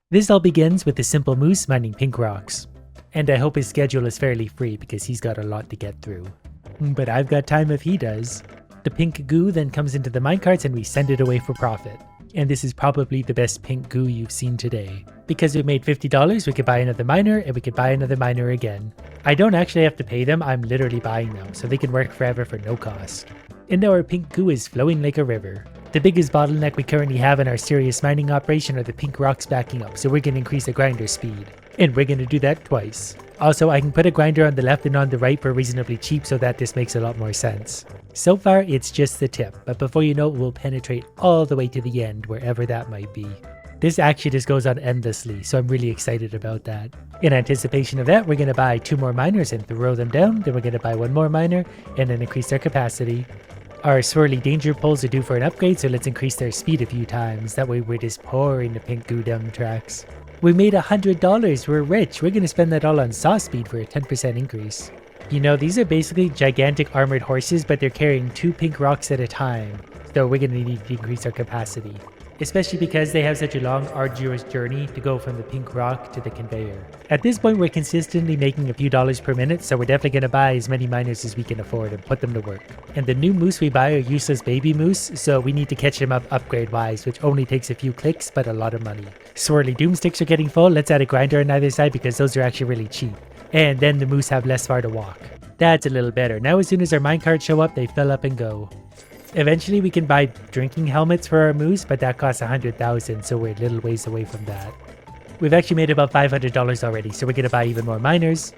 This all begins with the simple moose mining pink rocks. And I hope his schedule is fairly free because he's got a lot to get through. But I've got time if he does. The pink goo then comes into the minecarts and we send it away for profit. And this is probably the best pink goo you've seen today. Because we made $50, we could buy another miner and we could buy another miner again. I don't actually have to pay them, I'm literally buying them, so they can work forever for no cost. And now our pink goo is flowing like a river. The biggest bottleneck we currently have in our serious mining operation are the pink rocks backing up, so we're going to increase the grinder speed. And we're going to do that twice. Also, I can put a grinder on the left and on the right for reasonably cheap so that this makes a lot more sense. So far, it's just the tip, but before you know it, we'll penetrate all the way to the end, wherever that might be. This actually just goes on endlessly, so I'm really excited about that. In anticipation of that, we're going to buy 2 more miners and throw them down, then we're going to buy 1 more miner and then increase their capacity. Our swirly danger poles are due for an upgrade, so let's increase their speed a few times, that way we're just pouring the pink goo down the tracks. We made $100, we're rich, we're going to spend that all on saw speed for a 10% increase. You know, these are basically gigantic armored horses, but they're carrying 2 pink rocks at a time, so we're going to need to increase our capacity. Especially because they have such a long, arduous journey to go from the pink rock to the conveyor. At this point, we're consistently making a few dollars per minute, so we're definitely going to buy as many miners as we can afford and put them to work. And the new moose we buy are useless baby moose, so we need to catch them up upgrade-wise, which only takes a few clicks, but a lot of money. Swirly doomsticks are getting full, let's add a grinder on either side because those are actually really cheap. And then the moose have less far to walk. That's a little better. Now as soon as our minecarts show up, they fill up and go. Eventually we can buy drinking helmets for our moose, but that costs 100,000, so we're a little ways away from that. We've actually made about $500 already, so we're going to buy even more miners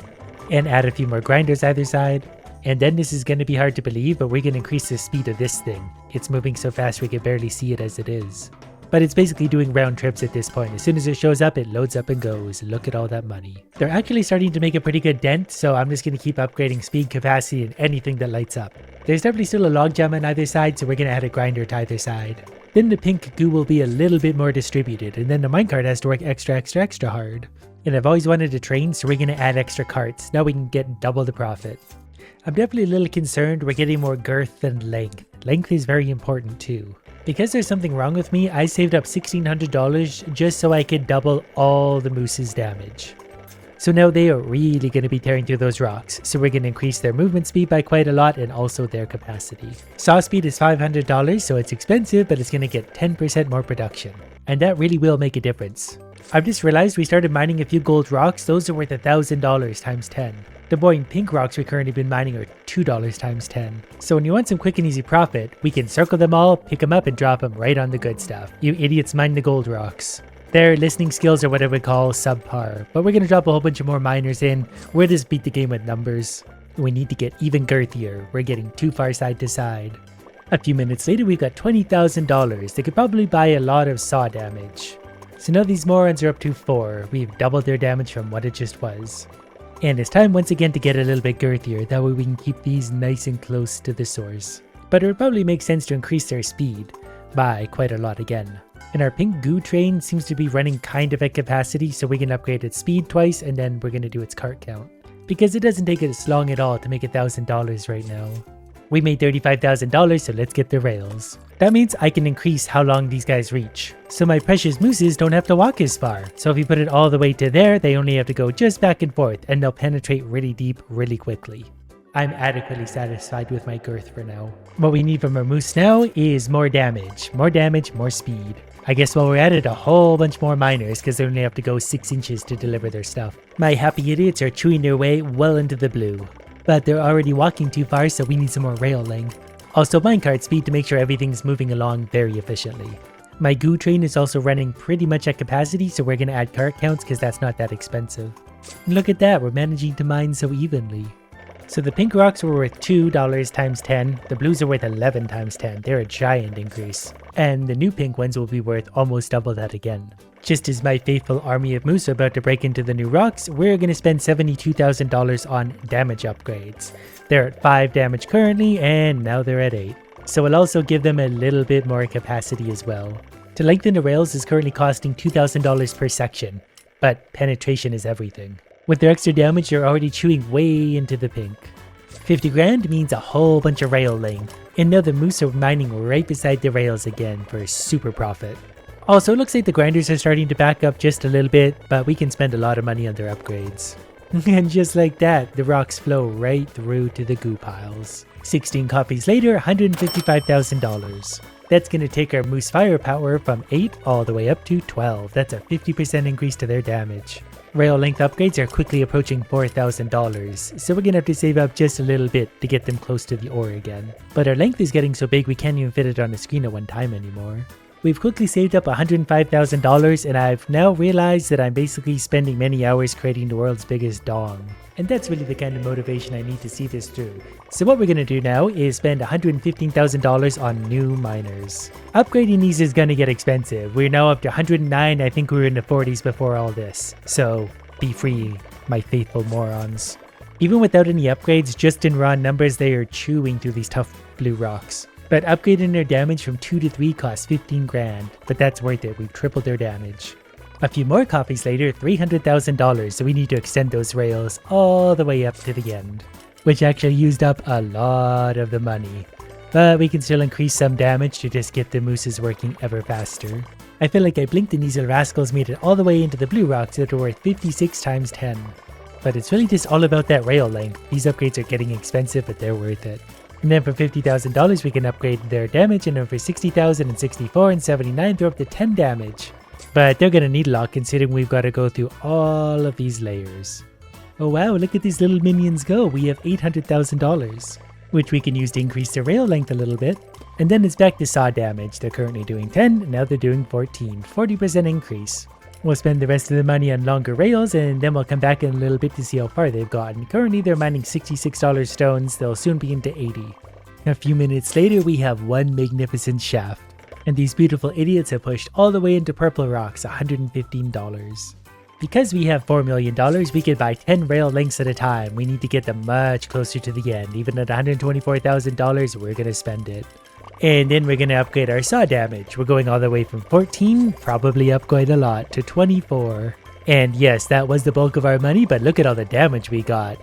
and add a few more grinders either side. And then this is going to be hard to believe, but we're going to increase the speed of this thing. It's moving so fast we can barely see it as it is. But it's basically doing round trips at this point. As soon as it shows up, it loads up and goes. Look at all that money. They're actually starting to make a pretty good dent, so I'm just going to keep upgrading speed, capacity, and anything that lights up. There's definitely still a logjam on either side, so we're going to add a grinder to either side. Then the pink goo will be a little bit more distributed, and then the minecart has to work extra hard. And I've always wanted to train, so we're going to add extra carts. Now we can get double the profit. I'm definitely a little concerned we're getting more girth than length. Length is very important too. Because there's something wrong with me, I saved up $1,600 just so I could double all the moose's damage. So now they are really going to be tearing through those rocks, so we're going to increase their movement speed by quite a lot and also their capacity. Saw speed is $500, so it's expensive, but it's going to get 10% more production. And that really will make a difference. I've just realized we started mining a few gold rocks, those are worth $1,000 times 10. The boring pink rocks we've currently been mining are $2 times 10. So when you want some quick and easy profit, we can circle them all, pick them up, and drop them right on the good stuff. You idiots mine the gold rocks. Their listening skills are what I would call subpar, but we're going to drop a whole bunch of more miners in. We'll just beat the game with numbers. We need to get even girthier. We're getting too far side to side. A few minutes later, we've got $20,000. They could probably buy a lot of saw damage. So now these morons are up to 4. We've doubled their damage from what it just was. And it's time once again to get a little bit girthier, that way we can keep these nice and close to the source. But it would probably make sense to increase their speed by quite a lot again. And our pink goo train seems to be running kind of at capacity, so we can upgrade its speed twice and then we're going to do its cart count. Because it doesn't take us long at all to make $1,000 right now. We made $35,000, so let's get the rails. That means I can increase how long these guys reach. So my precious mooses don't have to walk as far. So if you put it all the way to there, they only have to go just back and forth, and they'll penetrate really deep, really quickly. I'm adequately satisfied with my girth for now. What we need from our moose now is more damage, more speed. I guess while we're at it, a whole bunch more miners, because they only have to go 6 inches to deliver their stuff. My happy idiots are chewing their way well into the blue. But they're already walking too far, so we need some more rail length. Also minecart speed to make sure everything's moving along very efficiently. My goo train is also running pretty much at capacity, so we're going to add cart counts because that's not that expensive. And look at that, we're managing to mine so evenly. So the pink rocks were worth $2 times 10, the blues are worth 11 times 10, they're a giant increase. And the new pink ones will be worth almost double that again. Just as my faithful army of moose are about to break into the new rocks, we're going to spend $72,000 on damage upgrades. They're at 5 damage currently, and now they're at 8. So we'll also give them a little bit more capacity as well. To lengthen the rails is currently costing $2,000 per section, but penetration is everything. With their extra damage, they're already chewing way into the pink. 50 grand means a whole bunch of rail length, and now the moose are mining right beside the rails again for a super profit. Also, it looks like the grinders are starting to back up just a little bit, but we can spend a lot of money on their upgrades. And just like that, the rocks flow right through to the goo piles. 16 copies later, $155,000. That's going to take our moose firepower from 8 all the way up to 12. That's a 50% increase to their damage. Rail length upgrades are quickly approaching $4,000, so we're going to have to save up just a little bit to get them close to the ore again. But our length is getting so big we can't even fit it on the screen at one time anymore. We've quickly saved up $105,000 and I've now realized that I'm basically spending many hours creating the world's biggest dong. And that's really the kind of motivation I need to see this through. So what we're going to do now is spend $115,000 on new miners. Upgrading these is going to get expensive. We're now up to 109, I think we were in the 40s before all this. So be free, my faithful morons. Even without any upgrades, just in raw numbers they are chewing through these tough blue rocks. But upgrading their damage from 2 to 3 costs 15 grand, but that's worth it, we've tripled their damage. A few more copies later, $300,000, so we need to extend those rails all the way up to the end. Which actually used up a lot of the money. But we can still increase some damage to just get the mooses working ever faster. I feel like I blinked and these little rascals made it all the way into the blue rocks that are worth 56 times 10. But it's really just all about that rail length. These upgrades are getting expensive, but they're worth it. And then for $50,000 we can upgrade their damage, and then for $60,000 and $64,000 and $79,000 they're up to 10 damage. But they're gonna need a lot considering we've got to go through all of these layers. Oh wow, look at these little minions go, we have $800,000. Which we can use to increase their rail length a little bit. And then it's back to saw damage, they're currently doing 10, now they're doing 14, 40% increase. We'll spend the rest of the money on longer rails and then we'll come back in a little bit to see how far they've gotten. Currently they're mining $66 stones, they'll soon be into 80. A few minutes later we have one magnificent shaft. And these beautiful idiots have pushed all the way into purple rocks, $115. Because we have $4 million, we can buy 10 rail lengths at a time. We need to get them much closer to the end. Even at $124,000, we're gonna spend it. And then we're going to upgrade our saw damage. We're going all the way from 14, probably up quite a lot, to 24. And yes, that was the bulk of our money, but look at all the damage we got.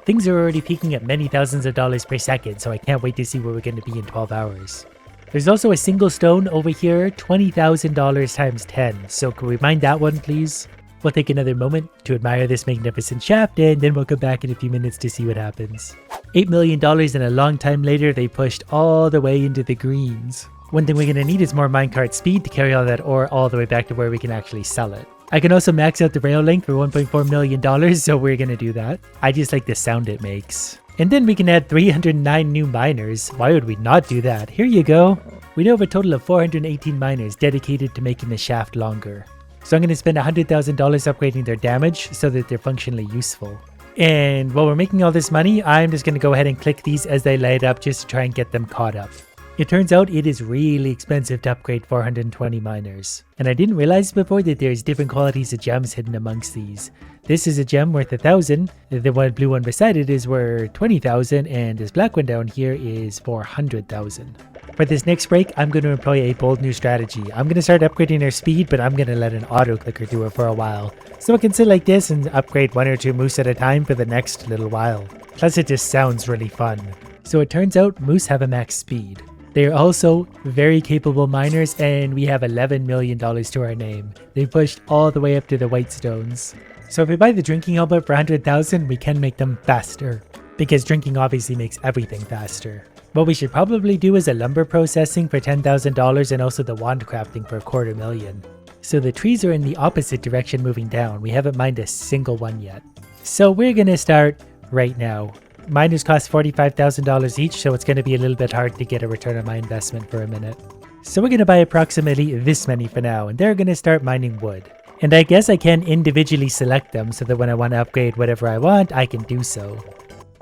Things are already peaking at many thousands of dollars per second, so I can't wait to see where we're going to be in 12 hours. There's also a single stone over here, $20,000 times 10. So can we mine that one, please? We'll take another moment to admire this magnificent shaft, and then we'll come back in a few minutes to see what happens. $8 million, and a long time later they pushed all the way into the greens. One thing we're going to need is more minecart speed to carry all that ore all the way back to where we can actually sell it. I can also max out the rail length for $1.4 million, so we're going to do that. I just like the sound it makes. And then we can add 309 new miners. Why would we not do that? Here you go. We now have a total of 418 miners dedicated to making the shaft longer. So I'm going to spend $100,000 upgrading their damage so that they're functionally useful. And while we're making all this money, I'm just going to go ahead and click these as they light up just to try and get them caught up. It turns out it is really expensive to upgrade 420 miners. And I didn't realize before that there's different qualities of gems hidden amongst these. This is a gem worth 1,000, the one blue one beside it is worth 20,000, and this black one down here is 400,000. For this next break, I'm going to employ a bold new strategy. I'm going to start upgrading their speed, but I'm going to let an auto clicker do it for a while. So I can sit like this and upgrade 1 or 2 moose at a time for the next little while. Plus it just sounds really fun. So it turns out moose have a max speed. They are also very capable miners, and we have $11 million to our name. They pushed all the way up to the white stones. So if we buy the drinking helmet for 100,000, we can make them faster. Because drinking obviously makes everything faster. What we should probably do is a lumber processing for $10,000 and also the wand crafting for $250,000. So the trees are in the opposite direction moving down. We haven't mined a single one yet. So we're going to start right now. Miners cost $45,000 each, so it's going to be a little bit hard to get a return on my investment for a minute. So we're going to buy approximately this many for now, and they're going to start mining wood. And I guess I can individually select them so that when I want to upgrade whatever I want, I can do so.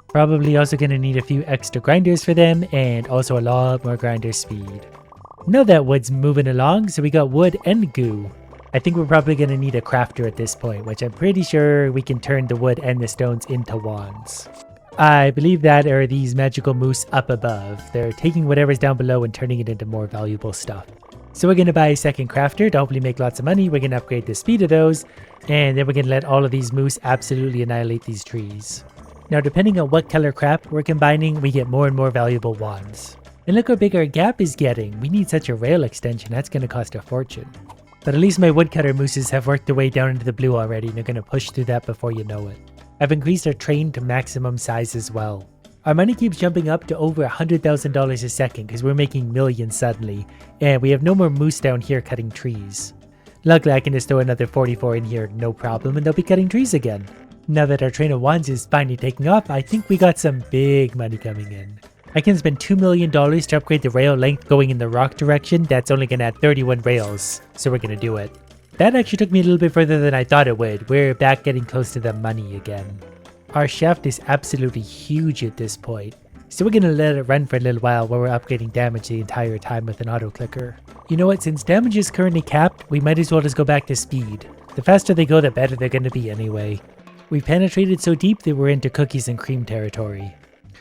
Probably also going to need a few extra grinders for them, and also a lot more grinder speed. Now that wood's moving along, so we got wood and goo. I think we're probably going to need a crafter at this point, which I'm pretty sure we can turn the wood and the stones into wands. I believe that are these magical moose up above. They're taking whatever's down below and turning it into more valuable stuff. So we're going to buy a second crafter to hopefully make lots of money. We're going to upgrade the speed of those, and then we're going to let all of these moose absolutely annihilate these trees. Now depending on what color crap we're combining, we get more and more valuable wands. And look how big our gap is getting. We need such a rail extension, that's going to cost a fortune. But at least my woodcutter mooses have worked their way down into the blue already and they're going to push through that before you know it. I've increased our train to maximum size as well. Our money keeps jumping up to over $100,000 a second because we're making millions suddenly, and we have no more moose down here cutting trees. Luckily I can just throw another 44 in here no problem and they'll be cutting trees again. Now that our train of wands is finally taking off, I think we got some big money coming in. I can spend $2 million to upgrade the rail length going in the rock direction. That's only going to add 31 rails, so we're going to do it. That actually took me a little bit further than I thought it would. We're back getting close to the money again. Our shaft is absolutely huge at this point, so we're going to let it run for a little while while we're upgrading damage the entire time with an auto clicker. You know what, since damage is currently capped, we might as well just go back to speed. The faster they go, the better they're going to be anyway. We've penetrated so deep that we're into cookies and cream territory.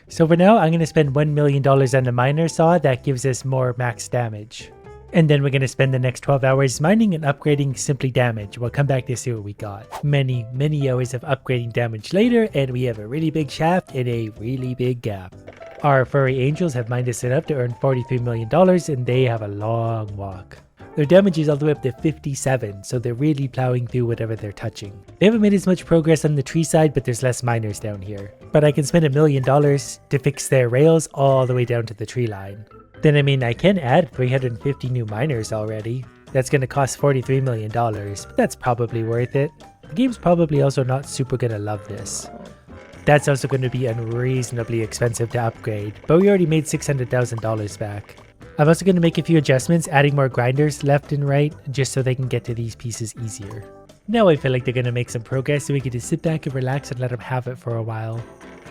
So for now, I'm going to spend $1 million on the miner saw that gives us more max damage. And then we're going to spend the next 12 hours mining and upgrading simply damage. We'll come back to see what we got. Many hours of upgrading damage later, and we have a really big shaft and a really big gap. Our furry angels have mined us enough to earn $43 million, and they have a long walk. Their damage is all the way up to 57, so they're really plowing through whatever they're touching. They haven't made as much progress on the tree side, but there's less miners down here. But I can spend $1 million to fix their rails all the way down to the tree line. Then I can add 350 new miners already. That's going to cost $43 million, but that's probably worth it. The game's probably also not super going to love this. That's also going to be unreasonably expensive to upgrade, but we already made $600,000 back. I'm also going to make a few adjustments, adding more grinders left and right, just so they can get to these pieces easier. Now I feel like they're going to make some progress, so we can just sit back and relax and let them have it for a while.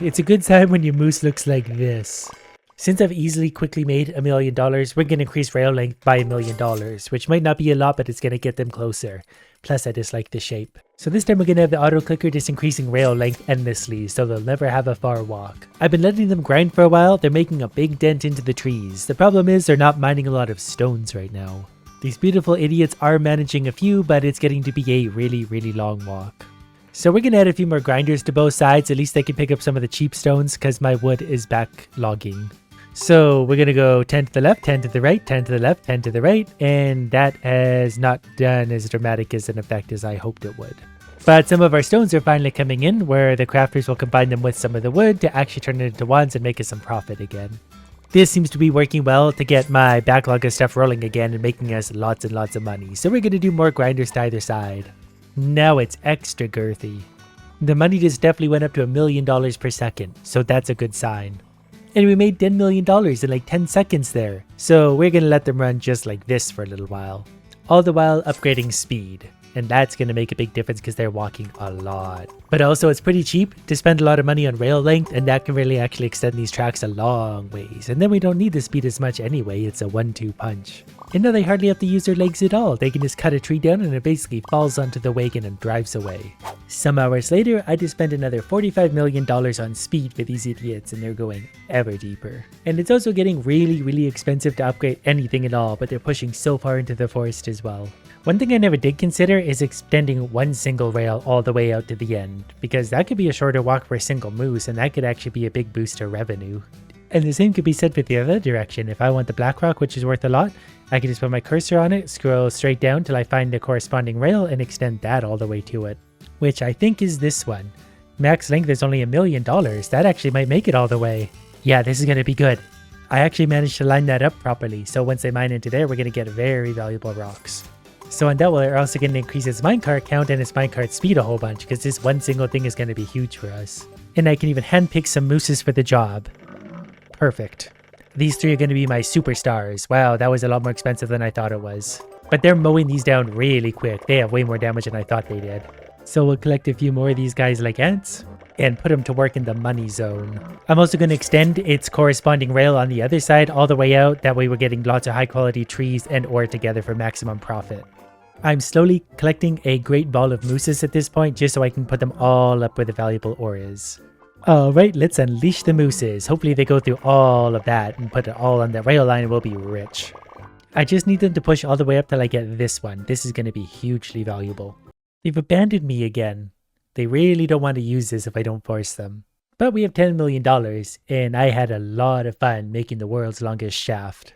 It's a good time when your moose looks like this. Since I've easily quickly made $1 million, we're going to increase rail length by $1 million, which might not be a lot, but it's going to get them closer. Plus I just like the shape. So this time we're going to have the auto clicker just increasing rail length endlessly, so they'll never have a far walk. I've been letting them grind for a while. They're making a big dent into the trees. The problem is they're not mining a lot of stones right now. These beautiful idiots are managing a few, but it's getting to be a really long walk. So we're going to add a few more grinders to both sides. At least they can pick up some of the cheap stones because my wood is back logging. So we're going to go 10 to the left, 10 to the right, 10 to the left, 10 to the right, and that has not done as dramatic as an effect as I hoped it would. But some of our stones are finally coming in, where the crafters will combine them with some of the wood to actually turn it into wands and make us some profit again. This seems to be working well to get my backlog of stuff rolling again and making us lots and lots of money. So we're going to do more grinders to either side. Now it's extra girthy. The money just definitely went up to $1 million per second, so that's a good sign. And we made $10 million in like 10 seconds there. So we're going to let them run just like this for a little while. All the while upgrading speed. And that's going to make a big difference because they're walking a lot. But also it's pretty cheap to spend a lot of money on rail length, and that can really actually extend these tracks a long ways. And then we don't need the speed as much anyway. It's a 1-2 punch. And now they hardly have to use their legs at all. They can just cut a tree down and it basically falls onto the wagon and drives away. Some hours later, I just spent another $45 million on speed for these idiots, and they're going ever deeper. And it's also getting really expensive to upgrade anything at all, but they're pushing so far into the forest as well. One thing I never did consider is extending one single rail all the way out to the end, because that could be a shorter walk for a single moose, and that could actually be a big boost to revenue. And the same could be said for the other direction. If I want the black rock, which is worth a lot, I can just put my cursor on it, scroll straight down till I find the corresponding rail, and extend that all the way to it. Which I think is this one. Max length is only $1 million. That actually might make it all the way. Yeah, this is going to be good. I actually managed to line that up properly, so once they mine into there, we're going to get very valuable rocks. So on that, we're also going to increase its minecart count and its minecart speed a whole bunch, because this one single thing is going to be huge for us. And I can even handpick some mooses for the job. Perfect. These three are going to be my superstars. Wow, that was a lot more expensive than I thought it was. But they're mowing these down really quick. They have way more damage than I thought they did. So we'll collect a few more of these guys like ants and put them to work in the money zone. I'm also going to extend its corresponding rail on the other side all the way out. That way we're getting lots of high quality trees and ore together for maximum profit. I'm slowly collecting a great ball of mooses at this point, just so I can put them all up where the valuable ore is. Alright, let's unleash the mooses. Hopefully they go through all of that and put it all on the rail line and we'll be rich. I just need them to push all the way up till I get this one. This is going to be hugely valuable. They've abandoned me again. They really don't want to use this if I don't force them. But we have $10 million, and I had a lot of fun making the world's longest shaft.